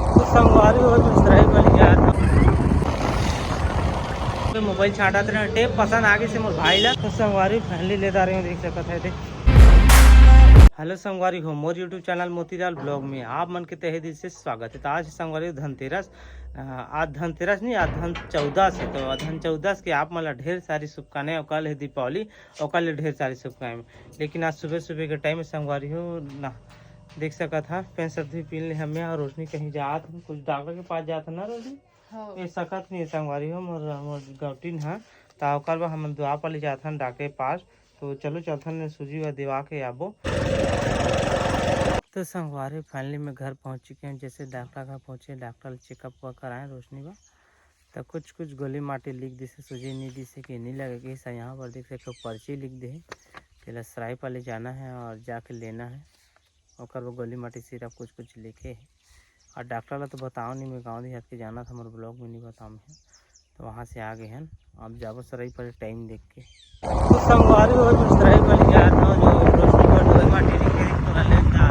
तो संगवारी हो दूसरा ही वाली यार तो मोबाइल छाटा थे टेप पसंद आगे से मोर भाई ला तो संगवारी फैमिली ले जा रहे हो देख सकत है थे। हेलो संगवारी हो मोर यूट्यूब चैनल मोतीलाल ब्लॉग में आप मन के तहे दिल से स्वागत है। तो आज संगवारी धनतेरस आज धनतेरस नहीं आज धन 14 से तो धन 14 के आप मतलब ढेर सारी शुभकामनाएं और कल है दीपावली और कल ढेर सारी शुभकामनाएं। लेकिन आज सुबह सुबह के टाइम में संगवारी हो ना देख सका था पेन सर्दी पीन ले हमें और रोशनी कहीं जात कुछ डॉक्टर के पास जाता ना रोशनी ये सकत नहीं संगवारी हो मोर मोर गौटीन है तो कल हम दुआ पर ले जाथन डॉक्टर के पास तो चलो चलथन सूजी व दिवा के आबो। तो संगवारी फाइनली में घर पहुंच चुके हैं। जैसे डॉक्टर का पहुंचे डॉक्टर चेकअप कराए रोशनी बा तो कुछ कुछ गोली माटी लिख दी से सूजी नहीं दी से कि नहीं लगेगी ऐसा यहाँ पर देख सकते पर्ची लिख दे पहले सराय पर ले जाना है और जाके लेना है और वो गोली माटी सिर्फ कुछ कुछ लिखे है और डॉक्टर ला तो बताओ नहीं मैं गाँव देहात के जाना था हमारे ब्लॉग में नहीं बताऊँ है तो वहाँ से आ गए हैं आप जाओ सराय पर टाइम देख के तो संगवारी हो जो सराय पर ले जाता हूँ जो रोशनी पर गोली माटी लिखे थोड़ा लेता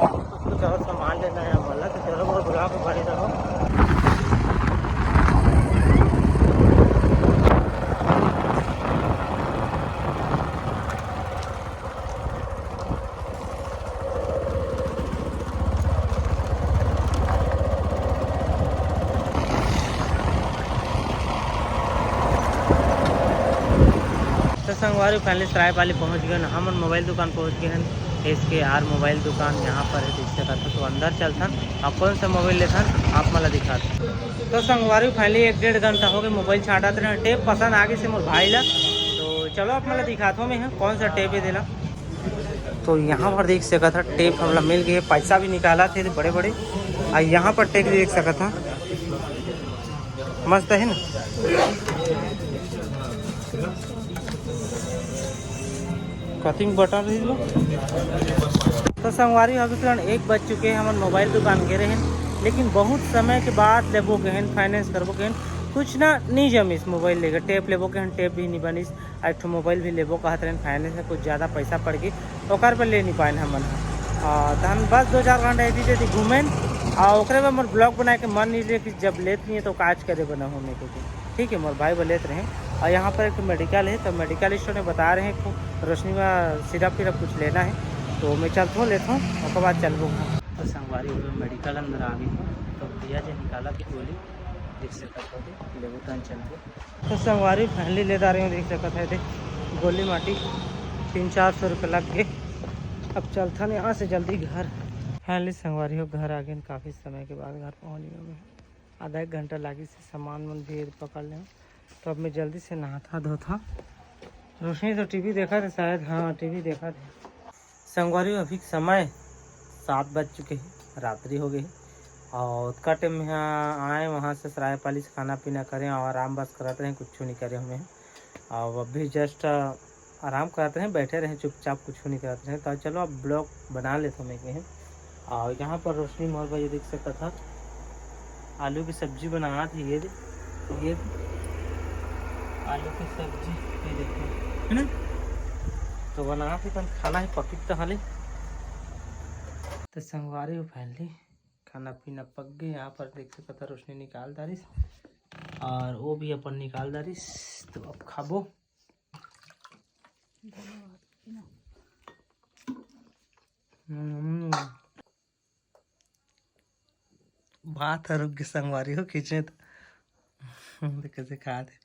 कुछ कुछ और सामान लेना है हमारा तो चलो और बुला के बने रहो। तो संगवारी फाइनली सराय वाली पहुँच गए हम मोबाइल दुकान पहुँच गए हैं SKR मोबाइल दुकान यहाँ पर है देख सकता था तो अंदर चलथन और कौन सा मोबाइल लेथन आप मला दिखाते तो संगवारी फाइनली 1-1.5 घंटा हो गए मोबाइल छाटाते रहे टेप पसंद आगे से मोर भाई ला तो चलो आप मला दिखाता हूँ मैं कौन सा टेप है देला तो यहाँ पर देख सका था टेप हमला मिल गए पैसा भी निकाला थे बड़े बड़े और यहाँ पर टेप देख सका था मस्त है ना कटिंग बटन रही लो। तो संगवारी अभी फिलहाल 1 बज चुके हैं हमारे मोबाइल दुकान गए हैं लेकिन बहुत समय के बाद लेबो के हैं फाइनेंस करबो के हैं कुछ ना नहीं जमीस मोबाइल लेकर टेप लेबो के हैं टेप भी नहीं बनीस एक ठो मोबाइल भी लेबो कहते हैं फाइनेंस में कुछ ज़्यादा पैसा पड़ गई ओकर पर ले नहीं पाए हमन तो हम बस 2-4 घंटा ऐसी घूमें और ओकरे में मोर ब्लॉग बना के मन नहीं रहे कि जब लेते नहीं है तो काज करे बना होने को ठीक है मोर भाई वो लेते रहे और यहाँ पर एक मेडिकल है तो मेडिकल स्टोर में बता रहे हैं रोशनी में सिरप फिरप कुछ लेना है तो मैं चलता हूँ लेता हूँ उसके बाद चल दूँगा। तो संगवारी मेडिकल अंदर आ गई तो भैया जी निकाला थी गोली देख सकते थे ले चल के तो संगवारी फैमिली ले जा रही हूँ देख सकते थे गोली माटी 300-400 रुपये लग गए। अब चलता नहीं यहाँ से जल्दी घर फैमिली संगवारी हो घर आ गए काफ़ी समय के बाद घर पहुँच गया मैं आधा 1 घंटा लगी से सामान मन भी पकड़ लें तो अब मैं जल्दी से नहाता धोता। रोशनी तो टीवी देखा था शायद हाँ टीवी देखा था। संगवारी अभी समय 7 बज चुके हैं रात्रि हो गई और उसका टाइम यहाँ आए वहाँ से सरायपाली से खाना पीना करें और आराम बस कराते हैं कुछ नहीं करे हमें और अभी जस्ट आराम कराते हैं बैठे रहे चुपचाप कुछ नहीं कराते हैं तो चलो अब ब्लॉग बना लेते हमें कहें। और यहाँ पर रोशनी मोहर भाई देख सकता था आलू की सब्जी बनाना थी ये आलू की सब्जी ये देखो है ना तो बना थी तो खाना ही पकी तो हाले तो संगवारी हो फाइनली खाना पीना पक गए। यहाँ पर देख सकता था रोशनी निकाल दारिस और वो भी अपन निकाल दारिस तो अब खाबो। बात रुक संगवारी हो खींचे तो कैसे खा दे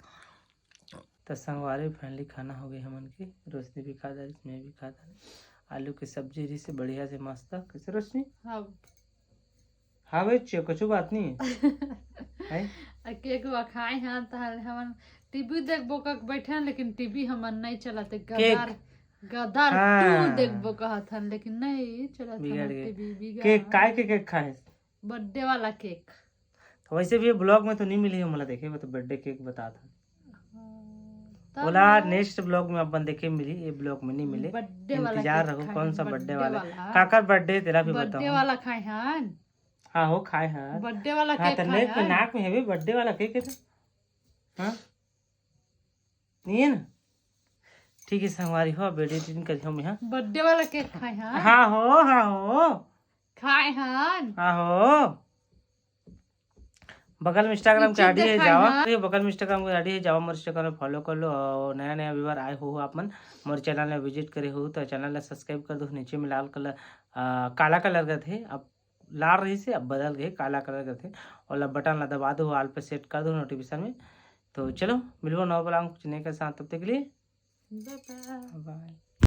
तो संगवारी फाइनली खाना हो गई हमन की रोशनी भी खा दारिस मैं भी खा दारिस आलू की सब्जी रही से बढ़िया से मस्त कैसे रोशनी हाँ भाई कुछ बात नहीं है केक खाए हैं तो हम टीवी देखबो का बैठे लेकिन टीवी हमन नहीं चलाते गदर 2 देखबो कहत हन लेकिन नहीं चलत टीवी केक काय के केक खाए बर्थडे वाला केक तो वैसे भी ये ब्लॉग में तो नहीं मिली है मला देखे मैं तो बर्थडे केक बता था बोला नेक्स्ट ब्लॉग में अपन देखे मिली ये ब्लॉग में नहीं मिले इंतजार रखो कौन सा बर्थडे वाला काकर बर्थडे तेरा भी बताओ बर्थडे वाला खाए हन हाँ हो खाए हैं बर्थडे वाला केक खाए हैं नाक में है भी बर्थडे वाला केक है हाँ नहीं है ना ठीक है संगवारी हो बेटे दिन कर हम यहाँ बर्थडे वाला केक खाए हैं हाँ हो खाए हन आहो बगल में इंस्टाग्राम के आईडी है दिखाई जावा ना। ये बगल में इंस्टाग्राम के आईडी है जावा मोर इंस्टाग्राम में फॉलो कर लो और नया नया व्यूअर आए हो आप मन मोर चैनल में विजिट करे हो तो चैनल ला सब्सक्राइब कर दो नीचे में लाल कलर काला कलर का थे अब लाल रही से अब बदल गए काला कलर का थे और बटन ला दबा दो ऑल पे सेट कर दो नोटिफिकेशन में तो चलो मिलो नौ बला कुछ नहीं के साथ तब तक के लिए बाय बाय। बाय।